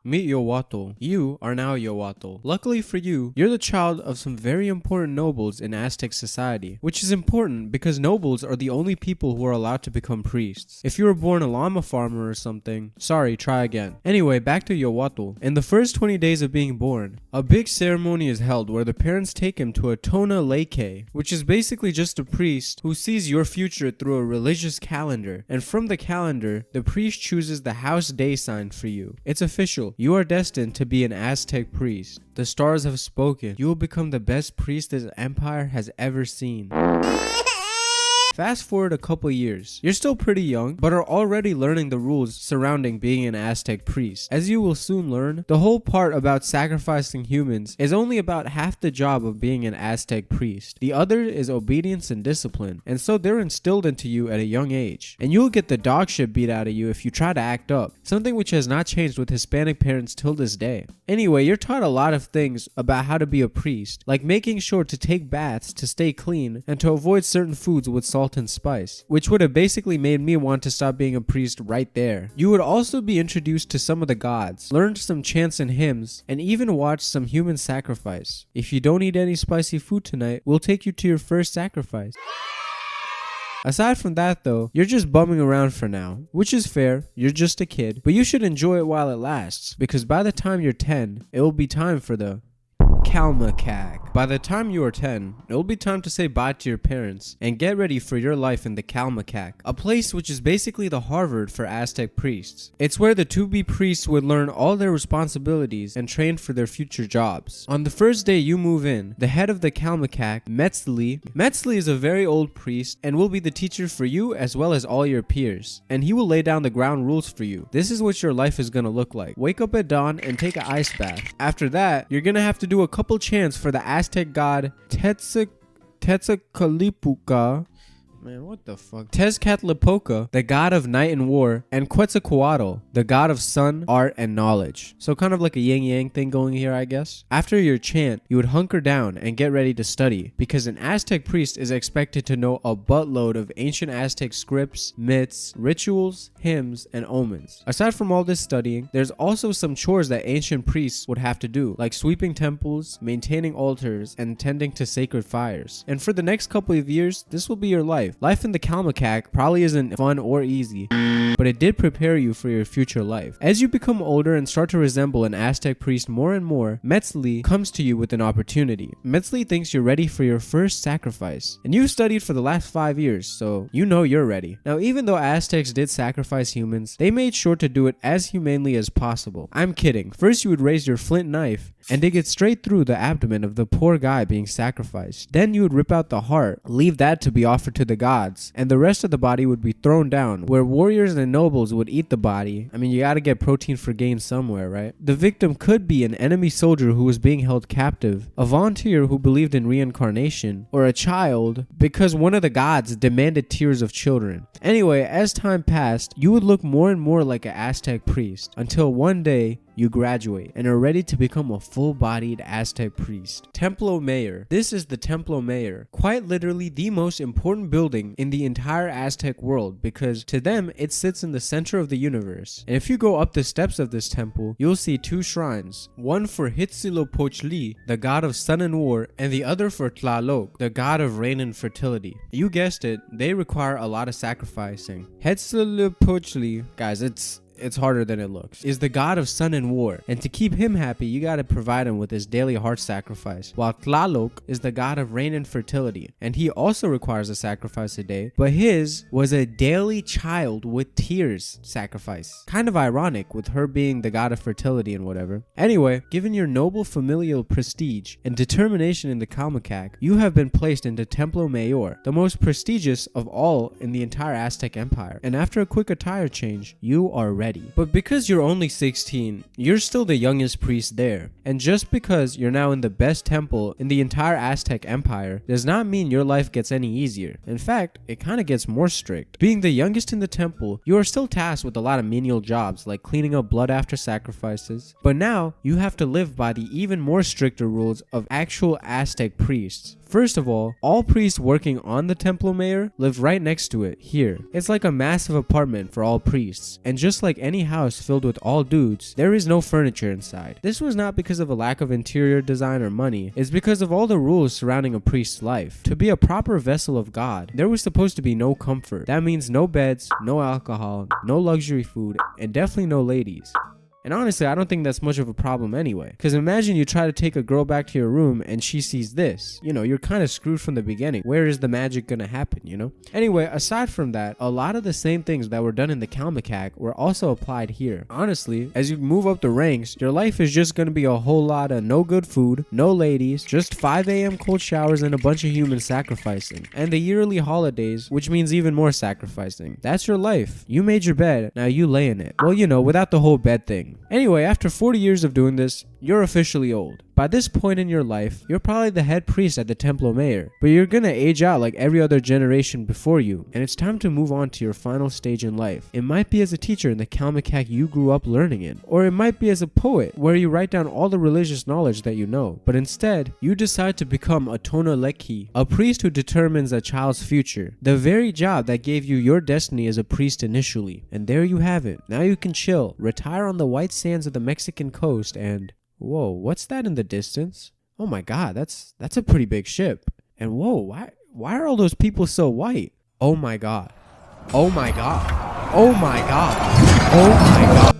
Meet Yowato. You are now Yowato. Luckily for you, you're the child of some very important nobles in Aztec society, which is important because nobles are the only people who are allowed to become priests. If you were born a llama farmer or something, sorry, try again. Anyway, back to Yowato. In the first 20 days of being born, a big ceremony is held where the parents take him to a Tona Leke, which is basically just a priest who sees your future through a religious calendar, and from the calendar, the priest chooses the house day sign for you. It's official. You are destined to be an Aztec priest. The stars have spoken. You will become the best priest this empire has ever seen. Fast forward a couple years. You're still pretty young, but are already learning the rules surrounding being an Aztec priest. As you will soon learn, the whole part about sacrificing humans is only about half the job of being an Aztec priest. The other is obedience and discipline, and so they're instilled into you at a young age. And you'll get the dog shit beat out of you if you try to act up, something which has not changed with Hispanic parents till this day. Anyway, you're taught a lot of things about how to be a priest, like making sure to take baths to stay clean and to avoid certain foods with salt and spice, which would have basically made me want to stop being a priest right there. You would also be introduced to some of the gods, learned some chants and hymns, and even watched some human sacrifice. If you don't eat any spicy food tonight, we'll take you to your first sacrifice. Aside from that though, you're just bumming around for now, which is fair, you're just a kid, but you should enjoy it while it lasts, because by the time you're 10, it will be time for the calmecac. By the time you are 10, it will be time to say bye to your parents and get ready for your life in the calmecac, a place which is basically the Harvard for Aztec priests. It's where the to-be priests would learn all their responsibilities and train for their future jobs. On the first day you move in, the head of the calmecac, Metzli is a very old priest and will be the teacher for you as well as all your peers, and he will lay down the ground rules for you. This is what your life is gonna look like. Wake up at dawn and take an ice bath. After that, you're gonna have to do a couple chants for the Aztec god Tezcatlipoca. Man, what the fuck? Tezcatlipoca, the god of night and war, and Quetzalcoatl, the god of sun, art, and knowledge. So kind of like a yin-yang thing going here, I guess. After your chant, you would hunker down and get ready to study, because an Aztec priest is expected to know a buttload of ancient Aztec scripts, myths, rituals, hymns, and omens. Aside from all this studying, there's also some chores that ancient priests would have to do, like sweeping temples, maintaining altars, and tending to sacred fires. And for the next couple of years, this will be your life. Life in the calmecac probably isn't fun or easy, but it did prepare you for your future life. As you become older and start to resemble an Aztec priest more and more, Metzli comes to you with an opportunity. Metzli thinks you're ready for your first sacrifice, and you've studied for the last 5 years, so you know you're ready. Now, even though Aztecs did sacrifice humans, they made sure to do it as humanely as possible. I'm kidding. First, you would raise your flint knife and dig it straight through the abdomen of the poor guy being sacrificed. Then you would rip out the heart, leave that to be offered to the gods, and the rest of the body would be thrown down, where warriors and nobles would eat the body. I mean, you gotta get protein for gain somewhere, right? The victim could be an enemy soldier who was being held captive, a volunteer who believed in reincarnation, or a child because one of the gods demanded tears of children. Anyway, as time passed, you would look more and more like an Aztec priest, until one day, you graduate and are ready to become a full-bodied Aztec priest. Templo Mayor. This is the Templo Mayor, quite literally the most important building in the entire Aztec world, because to them it sits in the center of the universe. And if you go up the steps of this temple, you'll see 2 shrines, one for Huitzilopochtli, the god of sun and war, and the other for Tlaloc, the god of rain and fertility. You guessed it, they require a lot of sacrificing. Huitzilopochtli, guys, it's harder than it looks, is the god of sun and war, and to keep him happy you gotta provide him with his daily heart sacrifice, while Tlaloc is the god of rain and fertility, and he also requires a sacrifice a day, but his was a daily child with tears sacrifice. Kind of ironic with her being the god of fertility and whatever. Anyway, given your noble familial prestige and determination in the calmecac, you have been placed into Templo Mayor, the most prestigious of all in the entire Aztec empire, and after a quick attire change, you are ready. But because you're only 16, you're still the youngest priest there. And just because you're now in the best temple in the entire Aztec empire does not mean your life gets any easier. In fact, it kind of gets more strict. Being the youngest in the temple, you are still tasked with a lot of menial jobs like cleaning up blood after sacrifices. But now, you have to live by the even more stricter rules of actual Aztec priests. First of all priests working on the Templo Mayor live right next to it, here. It's like a massive apartment for all priests, and just like like any house filled with all dudes, there is no furniture inside. This was not because of a lack of interior design or money, it's because of all the rules surrounding a priest's life. To be a proper vessel of God, there was supposed to be no comfort. That means no beds, no alcohol, no luxury food, and definitely no ladies. And honestly, I don't think that's much of a problem anyway. Because imagine you try to take a girl back to your room and she sees this. You know, you're kind of screwed from the beginning. Where is the magic gonna happen, you know? Anyway, aside from that, a lot of the same things that were done in the calmecac were also applied here. Honestly, as you move up the ranks, your life is just gonna be a whole lot of no good food, no ladies, just 5 a.m. cold showers and a bunch of humans sacrificing. And the yearly holidays, which means even more sacrificing. That's your life. You made your bed, now you lay in it. Well, you know, without the whole bed thing. Anyway, after 40 years of doing this, you're officially old. By this point in your life, you're probably the head priest at the Templo Mayor, but you're gonna age out like every other generation before you, and it's time to move on to your final stage in life. It might be as a teacher in the calmecac you grew up learning in, or it might be as a poet, where you write down all the religious knowledge that you know, but instead, you decide to become a tonaleki, a priest who determines a child's future, the very job that gave you your destiny as a priest initially. And there you have it. Now you can chill, retire on the white sands of the Mexican coast, and whoa, what's that in the distance? Oh my god, that's a pretty big ship. And whoa, why are all those people so white? Oh my god. Oh my god. Oh my god. Oh my god.